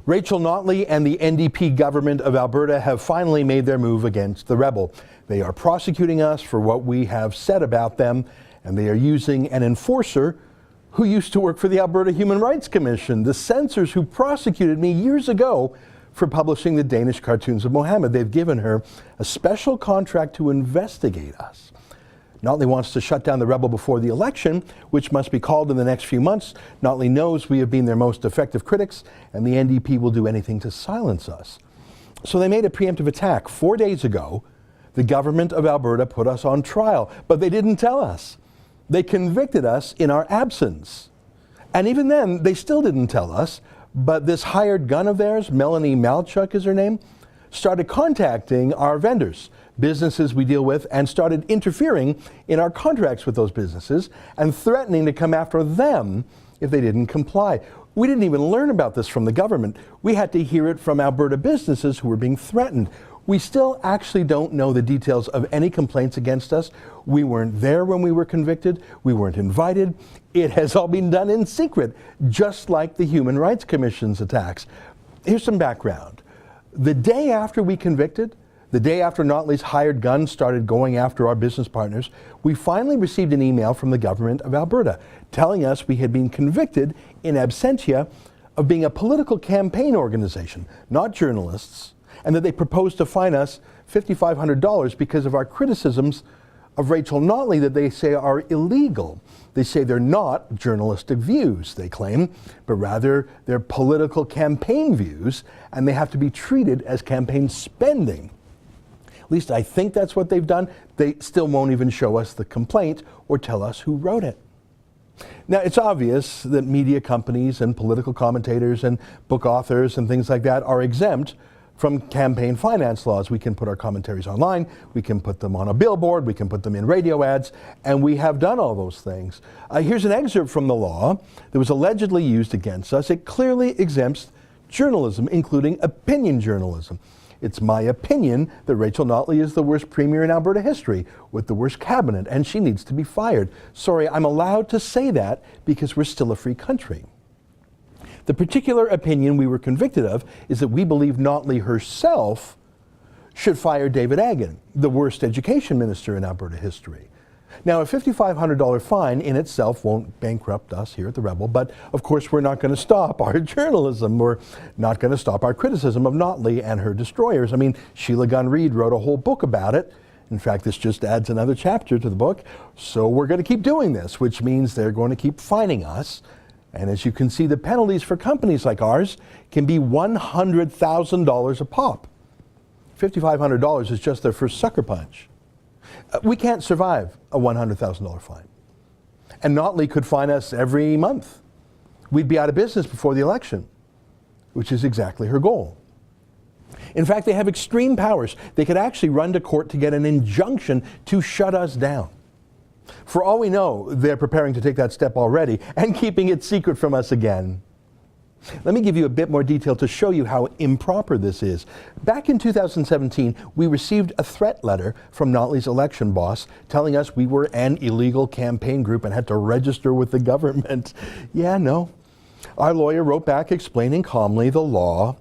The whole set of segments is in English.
Rachel Notley and the NDP government of Alberta have finally made their move against the rebel. They are prosecuting us for what we have said about them, and they are using an enforcer who used to work for the Alberta Human Rights Commission, the censors who prosecuted me years ago for publishing the Danish cartoons of Mohammed. They've given her a special contract to investigate us. Notley wants to shut down the rebel before the election, which must be called in the next few months. Notley knows we have been their most effective critics, and the NDP will do anything to silence us. So they made a preemptive attack. 4 days ago, the government of Alberta put us on trial, but they didn't tell us. They convicted us in our absence. And even then, they still didn't tell us, but this hired gun of theirs, Melanie Malchuk is her name, started contacting our vendors, businesses we deal with, and started interfering in our contracts with those businesses and threatening to come after them if they didn't comply. We didn't even learn about this from the government. We had to hear it from Alberta businesses who were being threatened. We still actually don't know the details of any complaints against us. We weren't there when we were convicted. We weren't invited. It has all been done in secret, just like the Human Rights Commission's attacks. Here's some background. The day after we convicted, the day after Notley's hired gun started going after our business partners, we finally received an email from the government of Alberta telling us we had been convicted in absentia of being a political campaign organization, not journalists, and that they proposed to fine us $5,500 because of our criticisms of Rachel Notley that they say are illegal. They say they're not journalistic views, they claim, but rather they're political campaign views, and they have to be treated as campaign spending. At least I think that's what they've done. They still won't even show us the complaint or tell us who wrote it. Now, it's obvious that media companies and political commentators and book authors and things like that are exempt from campaign finance laws. We can put our commentaries online, we can put them on a billboard, we can put them in radio ads, and we have done all those things. Here's an excerpt from the law that was allegedly used against us. It clearly exempts journalism, including opinion journalism. It's my opinion that Rachel Notley is the worst premier in Alberta history with the worst cabinet, and she needs to be fired. Sorry, I'm allowed to say that because we're still a free country. The particular opinion we were convicted of is that we believe Notley herself should fire David Aggan, the worst education minister in Alberta history. Now, a $5,500 fine in itself won't bankrupt us here at the Rebel, but of course we're not going to stop our journalism. We're not going to stop our criticism of Notley and her destroyers. I mean, Sheila Gunn Reid wrote a whole book about it. In fact, this just adds another chapter to the book. So we're going to keep doing this, which means they're going to keep fining us. And as you can see, the penalties for companies like ours can be $100,000 a pop. $5,500 is just their first sucker punch. We can't survive a $100,000 fine. And Notley could fine us every month. We'd be out of business before the election, which is exactly her goal. In fact, they have extreme powers. They could actually run to court to get an injunction to shut us down. For all we know, they're preparing to take that step already and keeping it secret from us again. Let me give you a bit more detail to show you how improper this is. Back in 2017, we received a threat letter from Notley's election boss telling us we were an illegal campaign group and had to register with the government. Yeah, no. Our lawyer wrote back explaining calmly the law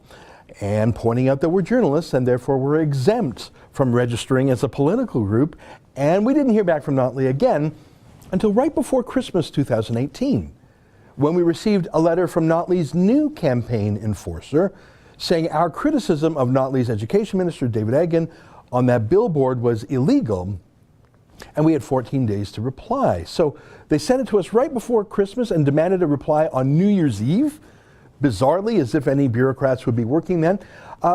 and pointing out that we're journalists and therefore we're exempt from registering as a political group. And we didn't hear back from Notley again until right before Christmas 2018, when we received a letter from Notley's new campaign enforcer saying our criticism of Notley's education minister, David Aggan, on that billboard was illegal, and we had 14 days to reply. So they sent it to us right before Christmas and demanded a reply on New Year's Eve, bizarrely, as if any bureaucrats would be working then.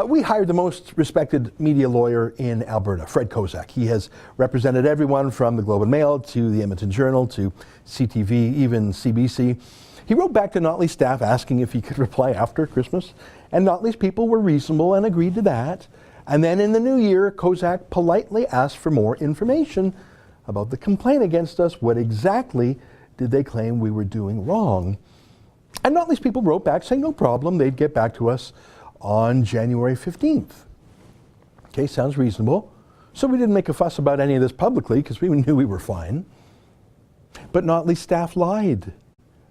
We hired the most respected media lawyer in Alberta, Fred Kozak. He has represented everyone from the Globe and Mail to the Edmonton Journal to CTV, even CBC. He wrote back to Notley's staff asking if he could reply after Christmas, and Notley's people were reasonable and agreed to that. And then in the new year, Kozak politely asked for more information about the complaint against us. What exactly did they claim we were doing wrong? And Notley's people wrote back saying no problem, they'd get back to us on January 15th. Okay, sounds reasonable. So we didn't make a fuss about any of this publicly because we knew we were fine. But Notley's staff lied.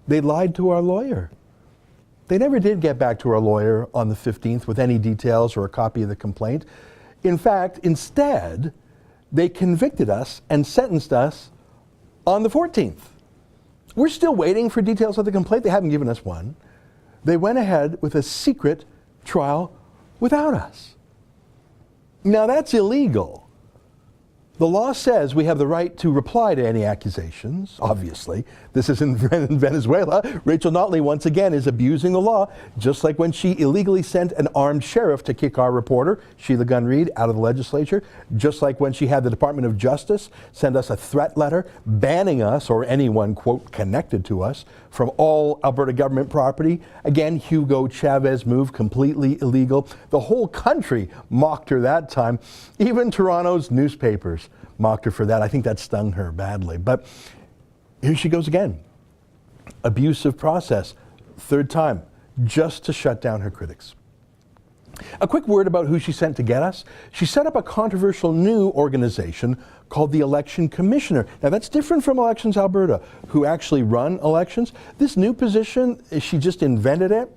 They lied to our lawyer. They never did get back to our lawyer on the 15th with any details or a copy of the complaint. In fact, instead, they convicted us and sentenced us on the 14th. We're still waiting for details of the complaint. They haven't given us one. They went ahead with a secret trial without us. Now that's illegal. The law says we have the right to reply to any accusations, obviously. This is in Venezuela. Rachel Notley, once again, is abusing the law, just like when she illegally sent an armed sheriff to kick our reporter, Sheila Gunn Reid, out of the legislature, just like when she had the Department of Justice send us a threat letter banning us, or anyone, quote, connected to us, from all Alberta government property. Again, Hugo Chavez move, completely illegal. The whole country mocked her that time. Even Toronto's newspapers mocked her for that. I think that stung her badly. But here she goes again. Abusive process. Third time, just to shut down her critics. A quick word about who she sent to get us. She set up a controversial new organization called the Election Commissioner. Now that's different from Elections Alberta, who actually run elections. This new position, she just invented it.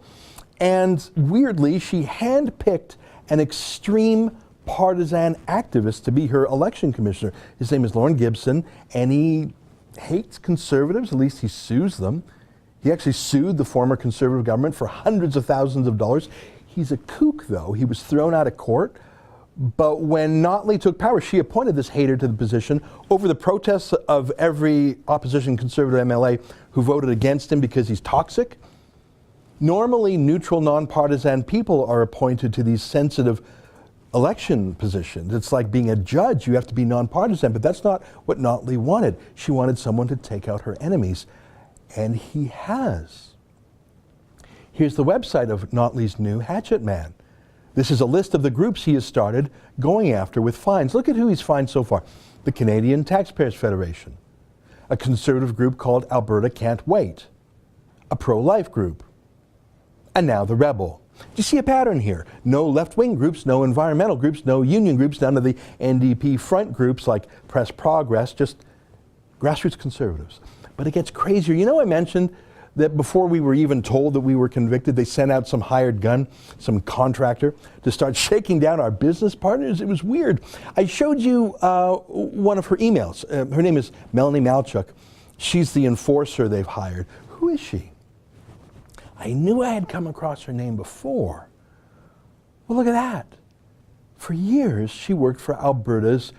And weirdly, she handpicked an extreme partisan activist to be her election commissioner. His name is Lorne Gibson, and he hates conservatives, at least he sues them. He actually sued the former conservative government for hundreds of thousands of dollars. He's a kook, though. He was thrown out of court. But when Notley took power, she appointed this hater to the position over the protests of every opposition conservative MLA who voted against him because he's toxic. Normally, neutral, nonpartisan people are appointed to these sensitive election positions. It's like being a judge. You have to be nonpartisan, but that's not what Notley wanted. She wanted someone to take out her enemies, and he has. Here's the website of Notley's new hatchet man. This is a list of the groups he has started going after with fines. Look at who he's fined so far. The Canadian Taxpayers Federation, a conservative group called Alberta Can't Wait, a pro-life group, and now the Rebel. Do you see a pattern here? No left-wing groups, no environmental groups, no union groups, none of the NDP front groups like Press Progress, just grassroots conservatives. But it gets crazier. You know, I mentioned that before we were even told that we were convicted, they sent out some hired gun, some contractor, to start shaking down our business partners. It was weird. I showed you one of her emails. Her name is Melanie Malchuk. She's the enforcer they've hired. Who is she? I knew I had come across her name before. Well, look at that. For years, she worked for Alberta's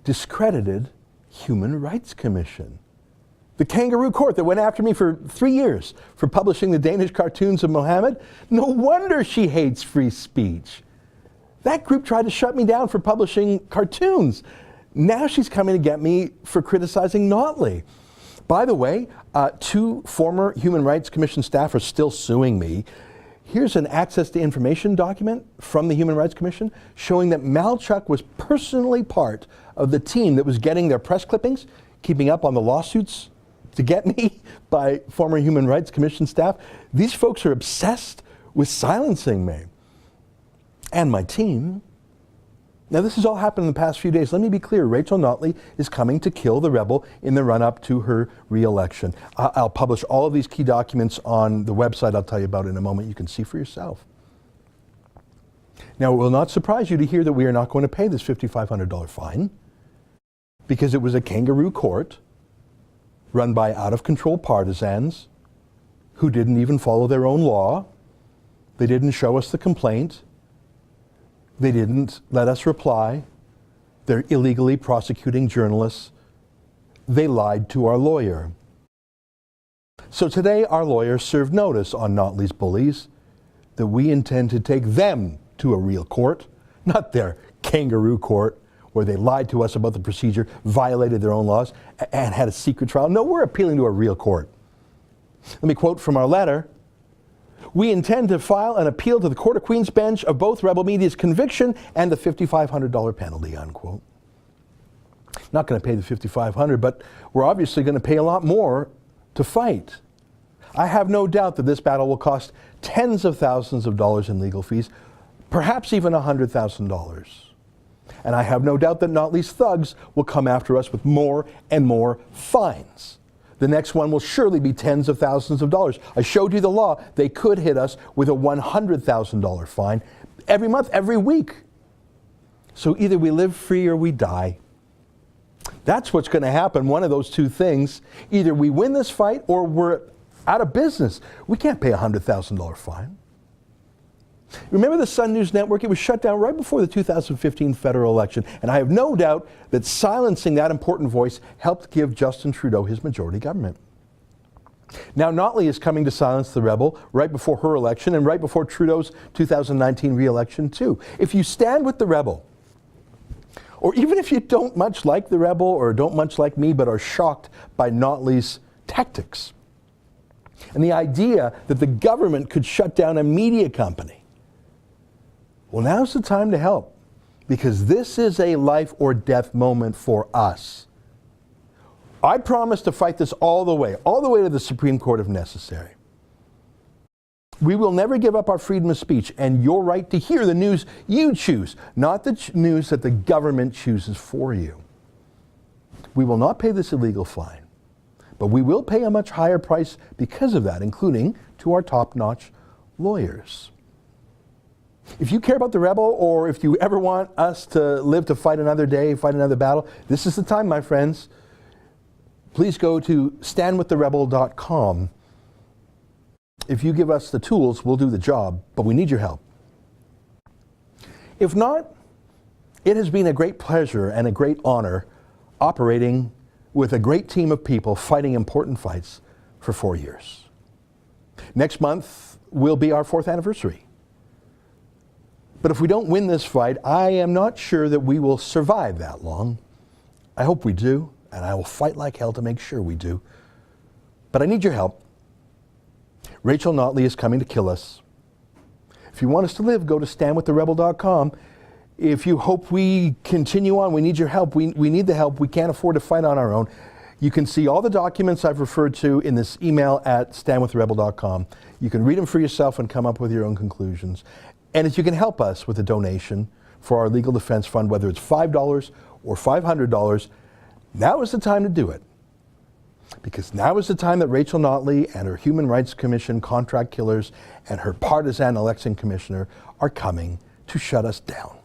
discredited Human Rights Commission. The kangaroo court that went after me for 3 years for publishing the Danish cartoons of Mohammed. No wonder she hates free speech. That group tried to shut me down for publishing cartoons. Now she's coming to get me for criticizing Notley. By the way, 2 former Human Rights Commission staff are still suing me. Here's an access to information document from the Human Rights Commission showing that Malchuk was personally part of the team that was getting their press clippings, keeping up on the lawsuits to get me by former Human Rights Commission staff. These folks are obsessed with silencing me and my team. Now, this has all happened in the past few days. Let me be clear. Rachel Notley is coming to kill the Rebel in the run-up to her re-election. I'll publish all of these key documents on the website I'll tell you about in a moment. You can see for yourself. Now, it will not surprise you to hear that we are not going to pay this $5,500 fine because it was a kangaroo court run by out-of-control partisans who didn't even follow their own law. They didn't show us the complaint. They didn't let us reply. They're illegally prosecuting journalists. They lied to our lawyer. So today, our lawyer served notice on Notley's bullies that we intend to take them to a real court, not their kangaroo court, where they lied to us about the procedure, violated their own laws, and had a secret trial. No, we're appealing to a real court. Let me quote from our letter. We intend to file an appeal to the Court of Queen's Bench of both Rebel Media's conviction and the $5,500 penalty, unquote. Not going to pay the $5,500, but we're obviously going to pay a lot more to fight. I have no doubt that this battle will cost tens of thousands of dollars in legal fees, perhaps even $100,000. And I have no doubt that Notley's thugs will come after us with more and more fines. The next one will surely be tens of thousands of dollars. I showed you the law. They could hit us with a $100,000 fine every month, every week. So either we live free or we die. That's what's going to happen, one of those two things. Either we win this fight or we're out of business. We can't pay a $100,000 fine. Remember the Sun News Network? It was shut down right before the 2015 federal election. And I have no doubt that silencing that important voice helped give Justin Trudeau his majority government. Now Notley is coming to silence the rebel right before her election and right before Trudeau's 2019 re-election too. If you stand with the rebel, or even if you don't much like the rebel or don't much like me but are shocked by Notley's tactics, and the idea that the government could shut down a media company, well, now's the time to help, because this is a life or death moment for us. I promise to fight this all the way to the Supreme Court if necessary. We will never give up our freedom of speech and your right to hear the news you choose, not the news that the government chooses for you. We will not pay this illegal fine, but we will pay a much higher price because of that, including to our top-notch lawyers. If you care about the rebel, or if you ever want us to live to fight another day, fight another battle, this is the time, my friends. Please go to standwiththerebel.com. If you give us the tools, we'll do the job, but we need your help. If not, it has been a great pleasure and a great honor operating with a great team of people fighting important fights for 4 years. Next month will be our 4th anniversary. But if we don't win this fight, I am not sure that we will survive that long. I hope we do, and I will fight like hell to make sure we do. But I need your help. Rachel Notley is coming to kill us. If you want us to live, go to standwiththerebel.com. If you hope we continue on, we need your help. We need the help. We can't afford to fight on our own. You can see all the documents I've referred to in this email at standwiththerebel.com. You can read them for yourself and come up with your own conclusions. And if you can help us with a donation for our legal defense fund, whether it's $5 or $500, now is the time to do it. Because now is the time that Rachel Notley and her Human Rights Commission contract killers and her partisan election commissioner are coming to shut us down.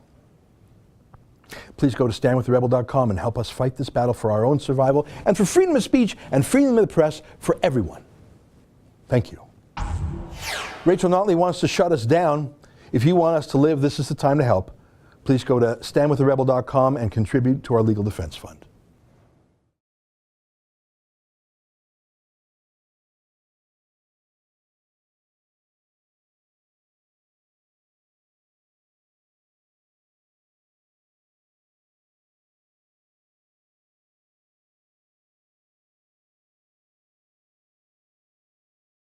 Please go to standwiththerebel.com and help us fight this battle for our own survival and for freedom of speech and freedom of the press for everyone. Thank you. Rachel Notley wants to shut us down. If you want us to live, this is the time to help. Please go to standwiththerebel.com and contribute to our legal defense fund.